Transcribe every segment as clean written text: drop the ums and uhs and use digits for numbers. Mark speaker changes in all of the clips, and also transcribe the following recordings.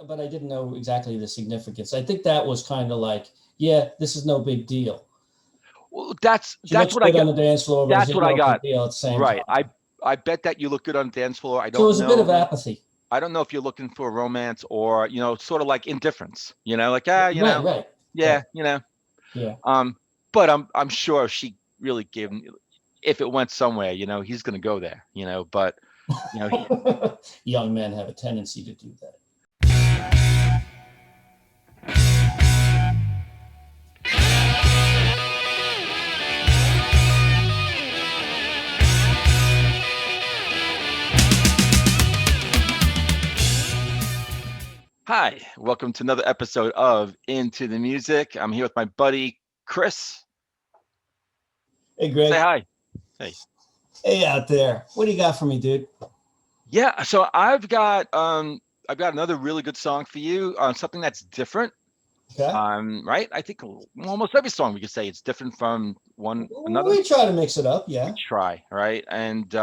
Speaker 1: But I didn't know exactly the significance. I think that was kind of like, yeah, this is no big deal.
Speaker 2: Well,
Speaker 1: She
Speaker 2: that's
Speaker 1: looks
Speaker 2: what I
Speaker 1: good
Speaker 2: got.
Speaker 1: on the dance floor, but it's
Speaker 2: That's
Speaker 1: just
Speaker 2: what I
Speaker 1: no big
Speaker 2: got.
Speaker 1: deal at the same
Speaker 2: Right.
Speaker 1: time.
Speaker 2: I bet that you look good on the dance floor. I
Speaker 1: So it
Speaker 2: don't
Speaker 1: was a bit of
Speaker 2: know.
Speaker 1: apathy.
Speaker 2: I don't know if you're looking for romance or, sort of like indifference, like,
Speaker 1: Right, right,
Speaker 2: yeah,
Speaker 1: right. Yeah.
Speaker 2: um, but I'm sure she really gave him, if it went somewhere, he's going to go there, but, you know, he,
Speaker 1: Young men have a tendency to do that.
Speaker 2: Hi, welcome to another episode of Into the Music. I'm here with my buddy, Chris.
Speaker 1: Hey,
Speaker 2: Say
Speaker 1: Greg.
Speaker 2: hi. Hey.
Speaker 1: Hey, out there. What do you got for me, dude?
Speaker 2: Yeah, so I've got another really good song for you, something that's different.
Speaker 1: Okay.
Speaker 2: Right? I think almost every song we could say it's different from one another.
Speaker 1: We try to mix it up.
Speaker 2: We
Speaker 1: Yeah.
Speaker 2: try, right? And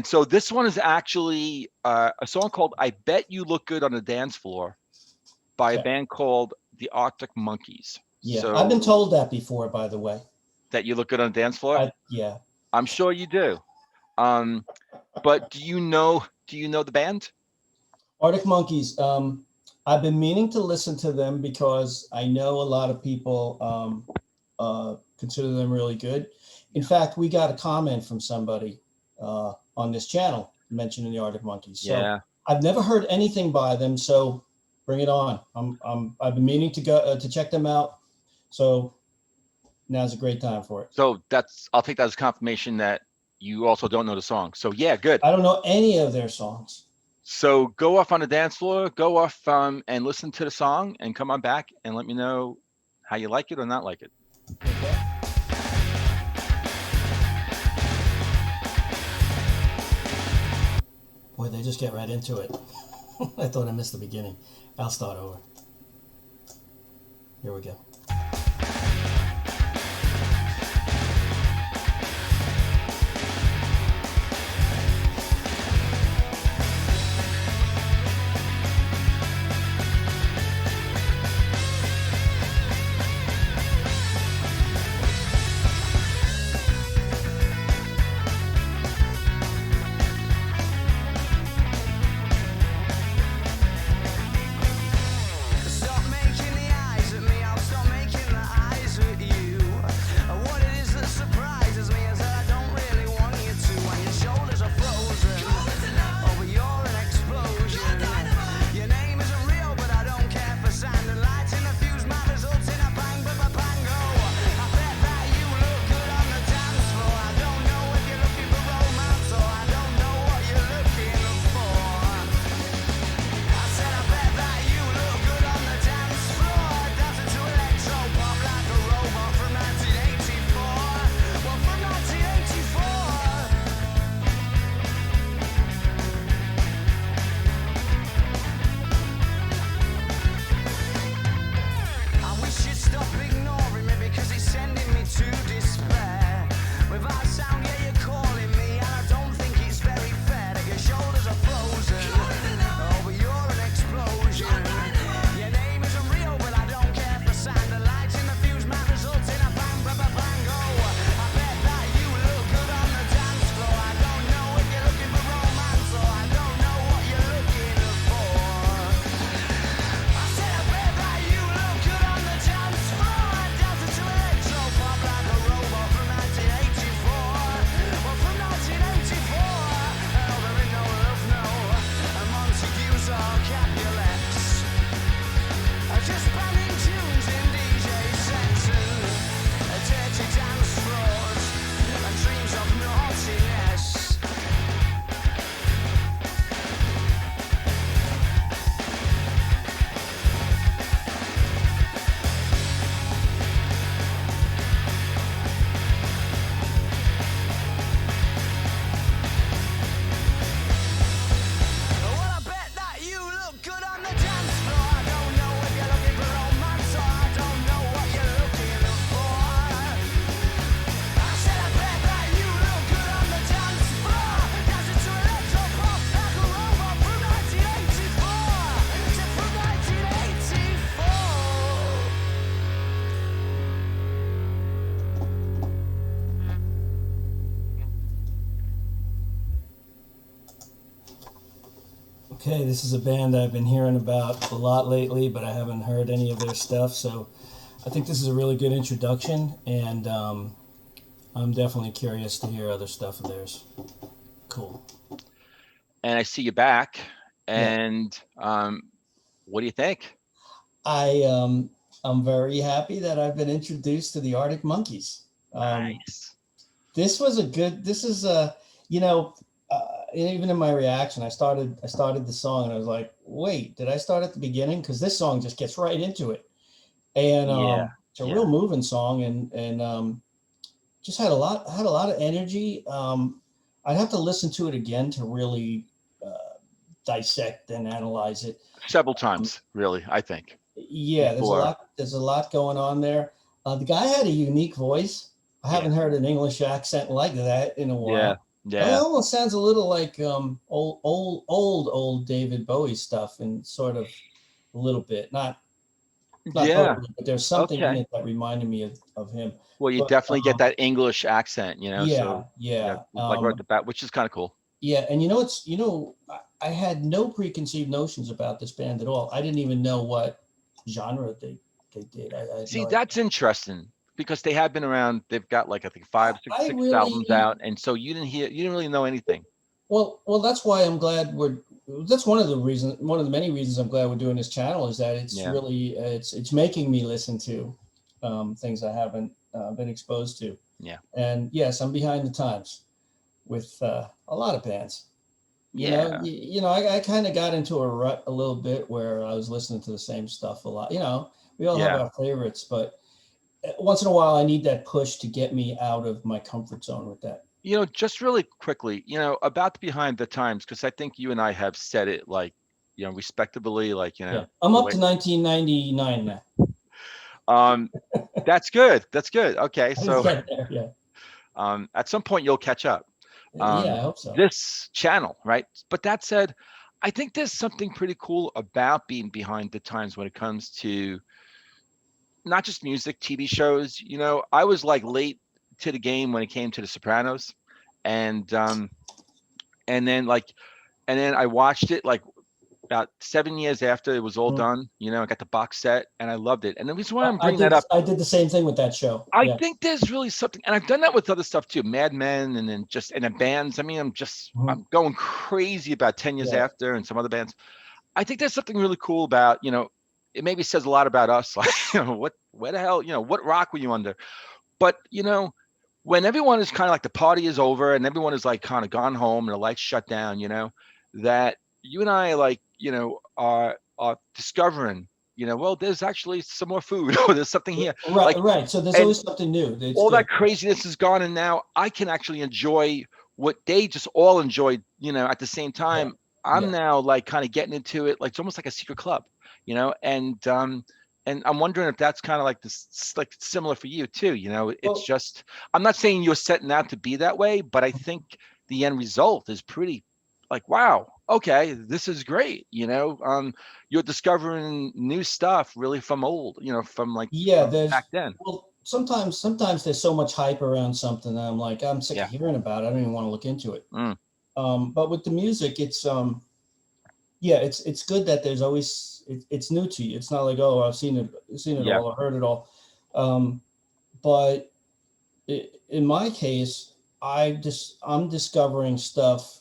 Speaker 2: so this one is actually a song called "I Bet You Look Good on the Dance Floor" by a
Speaker 1: Okay.
Speaker 2: band called the Arctic Monkeys.
Speaker 1: Yeah. I've been
Speaker 2: So
Speaker 1: told that before, by the way.
Speaker 2: that you look good on the dance floor?
Speaker 1: Yeah.
Speaker 2: I'm sure you do. But do you know the band?
Speaker 1: Arctic Monkeys. I've been meaning to listen to them because I know a lot of people consider them really good. In fact, we got a comment from somebody on this channel mentioning the Arctic Monkeys. So
Speaker 2: Yeah.
Speaker 1: I've never heard anything by them. So bring it on. I've been meaning to go to check them out. So now's a great time for it.
Speaker 2: So I'll take that as confirmation that you also don't know the song. So yeah, good.
Speaker 1: I don't know any of their songs.
Speaker 2: So go off on the dance floor, go off and listen to the song and come on back and let me know how you like it or not like it.
Speaker 1: Okay. Boy, they just get right into it. I thought I missed the beginning. I'll start over. Here we go.
Speaker 3: Stop making the eyes at me, I'll stop making the eyes at you. What it is that surprises me is that I don't really want you to. When your shoulders are frozen, oh but you're an explosion. Your name isn't real but I don't care for sand and lights in the fuse, my results in a bang bango. I bet that you look good on the dance floor. I don't know if you're looking for romance or I don't know what you're looking for. I said I bet that you look good on the dance floor, dancing to electro pop like a robot from 1984. Well, from 1984. I wish you'd stop ignoring me because it's sending me to despair. Without sound, yeah, you're calling me, and I don't think it's very fair that your shoulders are frozen. Oh, but you're an explosion. Your name isn't real, but I don't care for sand. The lights in the fuse might result in a bango. I bet that you look good on the dance floor. I don't know if you're looking for romance or I don't know what you're looking for. I said I bet that you look good on the dance floor, dancing to electro pop like a robot from 1984. Well, from 1984. Oh, there ain't no love, no. And Montagues or Capulets. Just banging tunes in DJ sets and dirty dance floors and dreams of naughtiness. Well, I bet that you look good on the dance floor. I don't know if you're looking for romance
Speaker 1: okay, this is a band I've been hearing about a lot lately, but I haven't heard any of their stuff. So I think this is a really good introduction, and I'm definitely curious to hear other stuff of theirs. Cool.
Speaker 2: And I see you back.
Speaker 1: Yeah.
Speaker 2: And what do you think?
Speaker 1: I I'm very happy that I've been introduced to the Arctic Monkeys.
Speaker 2: Nice.
Speaker 1: This was a good. This is a you know. And even in my reaction, I started the song and I was like, wait, did I start at the beginning? Because this song just gets right into it, and
Speaker 2: Yeah.
Speaker 1: it's a
Speaker 2: Yeah.
Speaker 1: real moving song, and just had a lot of energy. I'd have to listen to it again to really dissect and analyze it.
Speaker 2: Several
Speaker 1: Um,
Speaker 2: times, really, I think.
Speaker 1: yeah, there's a
Speaker 2: Before.
Speaker 1: lot. There's a lot going on there. The guy had a unique voice. I
Speaker 2: Yeah.
Speaker 1: haven't heard an English accent like that in a
Speaker 2: Yeah.
Speaker 1: while. It
Speaker 2: Yeah.
Speaker 1: almost sounds a little like old David Bowie stuff, and sort of a little bit, not
Speaker 2: Yeah.
Speaker 1: totally, but there's something in
Speaker 2: Okay.
Speaker 1: it that reminded me of him.
Speaker 2: Well, you
Speaker 1: But
Speaker 2: definitely get that English accent,
Speaker 1: yeah,
Speaker 2: so yeah,
Speaker 1: yeah.
Speaker 2: like right at the bat, which is kind of cool.
Speaker 1: Yeah, and I had no preconceived notions about this band at all. I didn't even know what genre they did. I had
Speaker 2: See,
Speaker 1: no idea.
Speaker 2: that's interesting because they have been around. They've got like I think five,
Speaker 1: I
Speaker 2: six albums
Speaker 1: really
Speaker 2: out, and so you didn't really know anything.
Speaker 1: well. That's why I'm glad we're. That's one of the many reasons I'm glad we're doing this channel is that it's
Speaker 2: Yeah.
Speaker 1: really it's making me listen to things I haven't been exposed to.
Speaker 2: Yeah.
Speaker 1: And yes, I'm behind the times with a lot of bands.
Speaker 2: Yeah.
Speaker 1: I kind of got into a rut a little bit where I was listening to the same stuff a lot. We all have
Speaker 2: Yeah.
Speaker 1: our favorites, but once in a while I need that push to get me out of my comfort zone with that.
Speaker 2: Just really quickly, about behind the times, because I think you and I have said it like, respectably, like,
Speaker 1: Yeah. I'm
Speaker 2: the
Speaker 1: up
Speaker 2: way.
Speaker 1: to 1999 now.
Speaker 2: Um, that's good. That's good. Okay,
Speaker 1: I was
Speaker 2: so
Speaker 1: getting there. Yeah.
Speaker 2: at some point you'll catch up.
Speaker 1: Yeah, I hope so.
Speaker 2: This channel, right? But that said, I think there's something pretty cool about being behind the times when it comes to not just music, TV shows. I was like late to the game when it came to The Sopranos, and and then like and then I watched it like about 7 years after it was all
Speaker 1: Mhm.
Speaker 2: done. I got the box set and I loved it. And the reason why I'm
Speaker 1: I
Speaker 2: bringing that
Speaker 1: did
Speaker 2: up,
Speaker 1: I did the same thing with that show.
Speaker 2: I
Speaker 1: Yeah.
Speaker 2: think there's really something, and I've done that with other stuff too, Mad Men, and then and then bands. I mean,
Speaker 1: Mhm.
Speaker 2: I'm going crazy about 10 years
Speaker 1: Yeah.
Speaker 2: after, and some other bands. I think there's something really cool about, it maybe says a lot about us, like, where the hell, what rock were you under? But, when everyone is kind of like the party is over and everyone is like kind of gone home and the lights shut down, that you and I like, are discovering, well, there's actually some more food or there's something here.
Speaker 1: Right,
Speaker 2: Like,
Speaker 1: right. So there's
Speaker 2: and
Speaker 1: always something new. It's
Speaker 2: all
Speaker 1: good.
Speaker 2: that craziness is gone, and now I can actually enjoy what they just all enjoyed, at the same
Speaker 1: Yeah.
Speaker 2: time. I'm
Speaker 1: Yes.
Speaker 2: now like kind of getting into it, like it's almost like a secret club, and I'm wondering if that's kind of like this, like similar for you too. It's
Speaker 1: Well,
Speaker 2: just, I'm not saying you're setting out to be that way, but I think the end result is pretty like, wow, okay, this is great. You're discovering new stuff really from old, from like
Speaker 1: yeah,
Speaker 2: from back then.
Speaker 1: sometimes there's so much hype around something that I'm sick
Speaker 2: Yeah.
Speaker 1: of hearing about it. I don't even want to look into it.
Speaker 2: Mm.
Speaker 1: But with the music, yeah, it's good that there's always it's new to you. It's not like, oh, I've seen it
Speaker 2: Yeah.
Speaker 1: all or heard it all. But in my case, I'm discovering stuff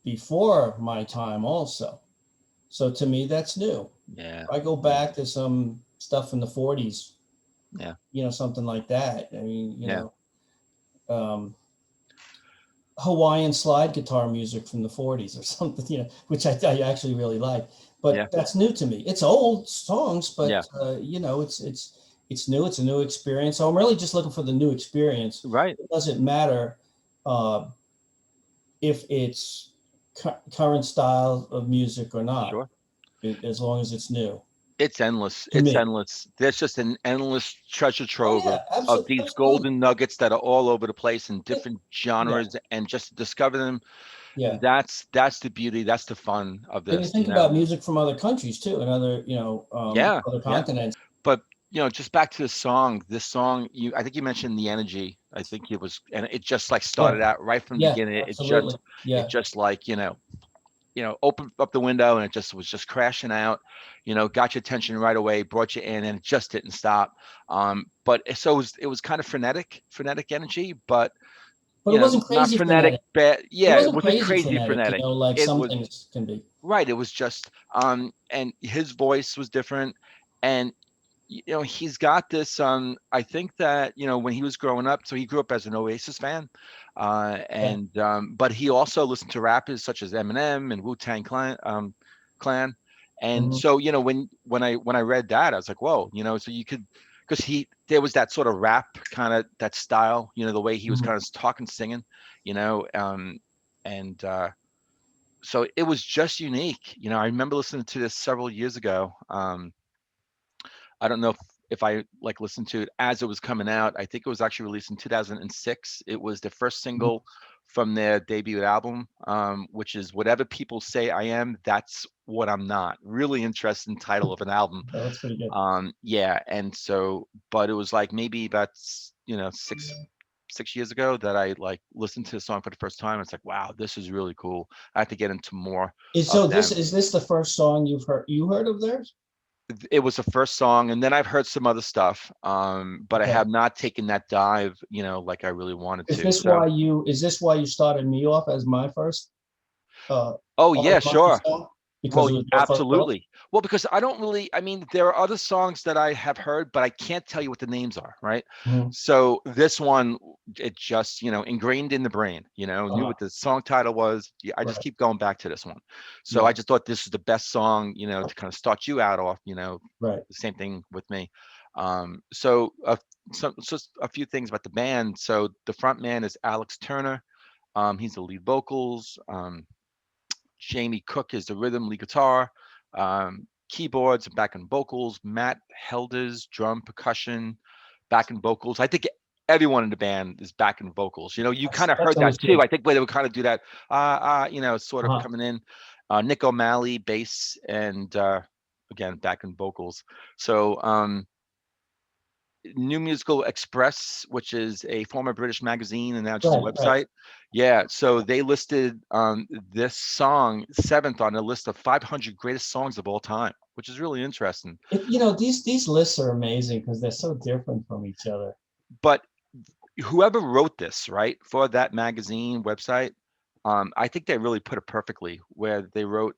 Speaker 1: before my time also. So to me, that's new.
Speaker 2: Yeah.
Speaker 1: I go back to some stuff in the 40s,
Speaker 2: Yeah.
Speaker 1: Something like that. I mean,
Speaker 2: Yeah.
Speaker 1: Hawaiian slide guitar music from the 40s or something, which I actually really like. But
Speaker 2: Yeah.
Speaker 1: that's new to me. It's old songs, but
Speaker 2: Yeah.
Speaker 1: it's new. It's a new experience. So I'm really just looking for the new experience.
Speaker 2: Right.
Speaker 1: It doesn't matter if it's current style of music or not,
Speaker 2: Sure.
Speaker 1: as long as it's new.
Speaker 2: It's endless.
Speaker 1: To
Speaker 2: It's
Speaker 1: me.
Speaker 2: endless. There's just an endless treasure
Speaker 1: Oh
Speaker 2: trove
Speaker 1: yeah,
Speaker 2: of these
Speaker 1: absolutely.
Speaker 2: golden nuggets that are all over the place in different
Speaker 1: Yeah,
Speaker 2: genres, and just to discover them,
Speaker 1: yeah.
Speaker 2: that's the beauty, that's the fun of
Speaker 1: And you
Speaker 2: this,
Speaker 1: think about music from other countries too, and other
Speaker 2: Yeah.
Speaker 1: other
Speaker 2: Yeah.
Speaker 1: continents.
Speaker 2: But just back to this song, I think you mentioned the energy. I think it was, and it just like
Speaker 1: Yeah,
Speaker 2: started out right from the
Speaker 1: yeah,
Speaker 2: beginning.
Speaker 1: absolutely.
Speaker 2: It
Speaker 1: Yeah,
Speaker 2: just like, opened up the window and it just was just crashing out, got your attention right away, brought you in, and it just didn't stop. But so it was kind of frenetic energy, but
Speaker 1: But it wasn't
Speaker 2: not
Speaker 1: crazy
Speaker 2: frenetic,
Speaker 1: frenetic.
Speaker 2: bad.
Speaker 1: It
Speaker 2: Yeah, it
Speaker 1: wasn't
Speaker 2: wasn't
Speaker 1: crazy
Speaker 2: crazy
Speaker 1: frenetic,
Speaker 2: frenetic.
Speaker 1: like
Speaker 2: It
Speaker 1: some
Speaker 2: was
Speaker 1: things can be.
Speaker 2: right. It was just, and his voice was different, and he's got this. I think that when he was growing up, so he grew up as an Oasis fan,
Speaker 1: Yeah.
Speaker 2: and but he also listened to rappers such as Eminem and Wu-Tang Clan, and
Speaker 1: Hmm.
Speaker 2: so when I read that, I was like, whoa, so you could, because there was that sort of rap kind of that style, the way he was
Speaker 1: Hmm.
Speaker 2: kind of talking, singing, and so it was just unique. I remember listening to this several years ago. I don't know if I like listened to it as it was coming out. I think it was actually released in 2006. It was the first single from their debut album, which is Whatever People Say I Am, That's What I'm Not. Really interesting title of an album.
Speaker 1: Oh, that's pretty good.
Speaker 2: Yeah, and so, but it was like maybe about 6 years ago that I like listened to the song for the first time. It's like, wow, this is really cool. I have to get into more of
Speaker 1: So this
Speaker 2: them.
Speaker 1: is this the first song you heard of theirs?
Speaker 2: It was the first song, and then I've heard some other stuff, but I
Speaker 1: Okay.
Speaker 2: have not taken that dive, like I really wanted
Speaker 1: Is
Speaker 2: to.
Speaker 1: this
Speaker 2: So,
Speaker 1: why you is this why you started me off as my first uh
Speaker 2: oh yeah,
Speaker 1: Arctic Monkey
Speaker 2: sure.
Speaker 1: song? Because
Speaker 2: Well,
Speaker 1: it was your first book?
Speaker 2: absolutely. Well, because I don't really, I mean, there are other songs that I have heard, but I can't tell you what the names are, right?
Speaker 1: Mhm.
Speaker 2: So this one, it just, ingrained in the brain, knew
Speaker 1: Uh-huh.
Speaker 2: what the song title was. Yeah, I just
Speaker 1: Right.
Speaker 2: keep going back to this one. So
Speaker 1: Yeah.
Speaker 2: I just thought this is the best song, to kind of start you out off,
Speaker 1: Right.
Speaker 2: the same thing with me. So just a few things about the band. So the front man is Alex Turner. He's the lead vocals. Jamie Cook is the rhythm, lead guitar, keyboards, and back and vocals. Matt Helders, drum, percussion, back and vocals. I think everyone in the band is back and vocals. You kind of
Speaker 1: That's
Speaker 2: heard that
Speaker 1: always
Speaker 2: too.
Speaker 1: good.
Speaker 2: I think where they would kind of do that, sort of
Speaker 1: Uh-huh.
Speaker 2: coming in. Nick O'Malley, bass, and again, back and vocals. So New Musical Express, which is a former British magazine and now just a
Speaker 1: Right, right.
Speaker 2: website. Yeah, so they listed this song seventh on a list of 500 greatest songs of all time, which is really interesting.
Speaker 1: These lists are amazing because they're so different from each other.
Speaker 2: But whoever wrote this, right, for that magazine website, I think they really put it perfectly, where they wrote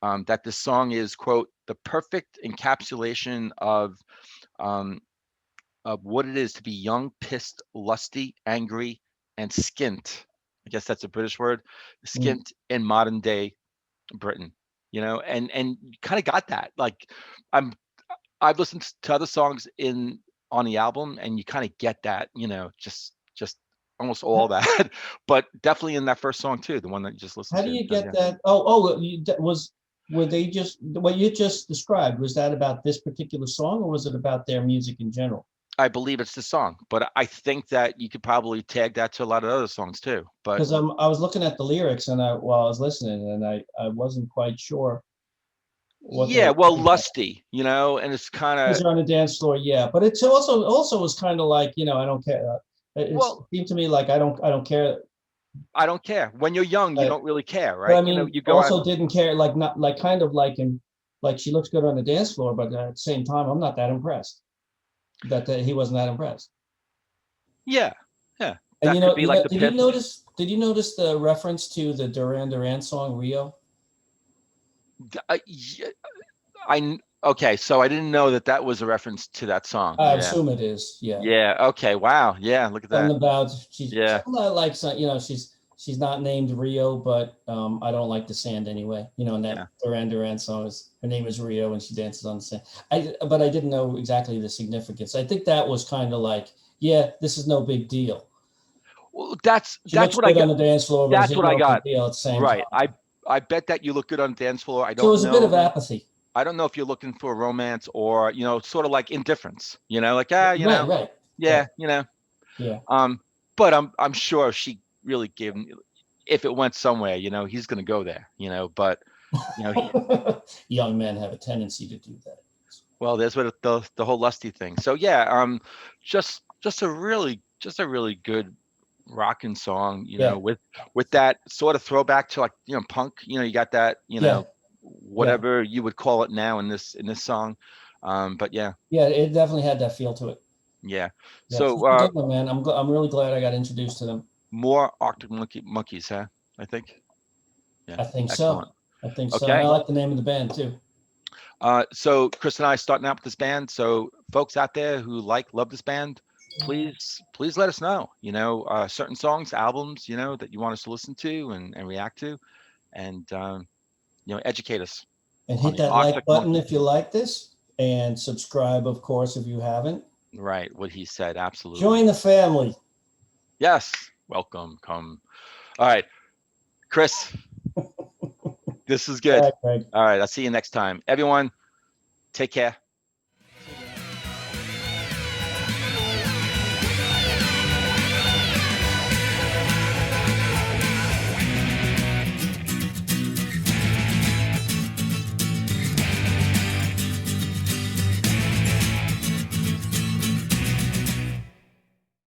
Speaker 2: that this song is, quote, the perfect encapsulation um, of what it is to be young, pissed, lusty, angry, and skint. I guess that's a British word,
Speaker 1: Mm.
Speaker 2: skint in modern day Britain. And you kind of got that. Like I'm I've listened to other songs in on the album, and you kind of get that. Just almost all that, but definitely in that first song too, the one that you just listened
Speaker 1: How do
Speaker 2: to.
Speaker 1: you
Speaker 2: So
Speaker 1: get
Speaker 2: yeah,
Speaker 1: that? Oh, were they just what you just described? Was that about this particular song, or was it about their music in general?
Speaker 2: I believe it's the song, but I think that you could probably tag that to a lot of other songs too. But
Speaker 1: Because I was looking at the lyrics and while I was listening, and I wasn't quite sure what they
Speaker 2: yeah,
Speaker 1: were
Speaker 2: well,
Speaker 1: talking about.
Speaker 2: lusty, and it's kind
Speaker 1: Because
Speaker 2: of
Speaker 1: they're on the dance floor, yeah. But it's also was kind of like I don't care. It
Speaker 2: well,
Speaker 1: seemed to me like I don't care.
Speaker 2: I don't care. When you're young, you
Speaker 1: Uh,
Speaker 2: don't really care,
Speaker 1: but I
Speaker 2: right?
Speaker 1: mean,
Speaker 2: You go on.
Speaker 1: also didn't care like not like kind of like him, like she looks good on the dance floor, but at the same time, I'm not that impressed that he wasn't that impressed.
Speaker 2: Yeah, yeah.
Speaker 1: And
Speaker 2: That could be like the piss.
Speaker 1: did you notice the reference to the Duran Duran song Rio?
Speaker 2: Yeah, okay, so I didn't know that that was a reference to that song.
Speaker 1: I
Speaker 2: Yeah,
Speaker 1: assume it is. Yeah.
Speaker 2: yeah. Okay, wow. Yeah, look at that.
Speaker 1: Something about she's
Speaker 2: Yeah,
Speaker 1: something like she's not named Rio, but I don't like the sand anyway. And that
Speaker 2: yeah.
Speaker 1: Duran Duran song is her name is Rio and she dances on the sand. But I didn't know exactly the significance. I think that was kind of like, yeah, this is no big deal.
Speaker 2: Well, that's
Speaker 1: She
Speaker 2: that's
Speaker 1: looks
Speaker 2: what I
Speaker 1: good
Speaker 2: got.
Speaker 1: on the dance floor, but
Speaker 2: That's
Speaker 1: it's
Speaker 2: what I
Speaker 1: no big
Speaker 2: got.
Speaker 1: deal at the same
Speaker 2: Right.
Speaker 1: time.
Speaker 2: I bet that you look good on the dance floor. I
Speaker 1: So it
Speaker 2: don't
Speaker 1: was a bit of
Speaker 2: know.
Speaker 1: apathy.
Speaker 2: I don't know if you're looking for romance or sort of like indifference. Like
Speaker 1: Right, right,
Speaker 2: yeah,
Speaker 1: right. Yeah.
Speaker 2: But I'm sure she really gave him. If it went somewhere, he's gonna go there. But you know, he,
Speaker 1: Young men have a tendency to do that.
Speaker 2: well, there's what the whole lusty thing. So yeah, just a really good rocking song, you
Speaker 1: Yeah.
Speaker 2: know, with that sort of throwback to like, you know, punk, you know, you got that, you
Speaker 1: Yeah.
Speaker 2: know, whatever you would call it now in this song. But yeah,
Speaker 1: Yeah, it definitely had that feel to it.
Speaker 2: yeah.
Speaker 1: Yeah, it's
Speaker 2: So
Speaker 1: a good one, man. I'm really glad I got introduced to them.
Speaker 2: more Arctic Monkeys, huh? I think. Yeah.
Speaker 1: I think
Speaker 2: Excellent.
Speaker 1: so. I think so. And I
Speaker 2: Okay.
Speaker 1: like the name of the band too.
Speaker 2: So Chris and I starting out with this band. So folks out there who love this band, please let us know. You know, certain songs, albums, you know, that you want us to listen to and react to, and you know, educate us
Speaker 1: And
Speaker 2: on
Speaker 1: hit
Speaker 2: the
Speaker 1: that like
Speaker 2: Arctic
Speaker 1: button
Speaker 2: Monkeys.
Speaker 1: if you like this, and subscribe, of course, if you haven't.
Speaker 2: Right, what he said, absolutely.
Speaker 1: Join the family.
Speaker 2: Yes, welcome, come. All right, Chris, this is good.
Speaker 1: All right, Greg.
Speaker 2: All right, I'll see you next time. Everyone, take care.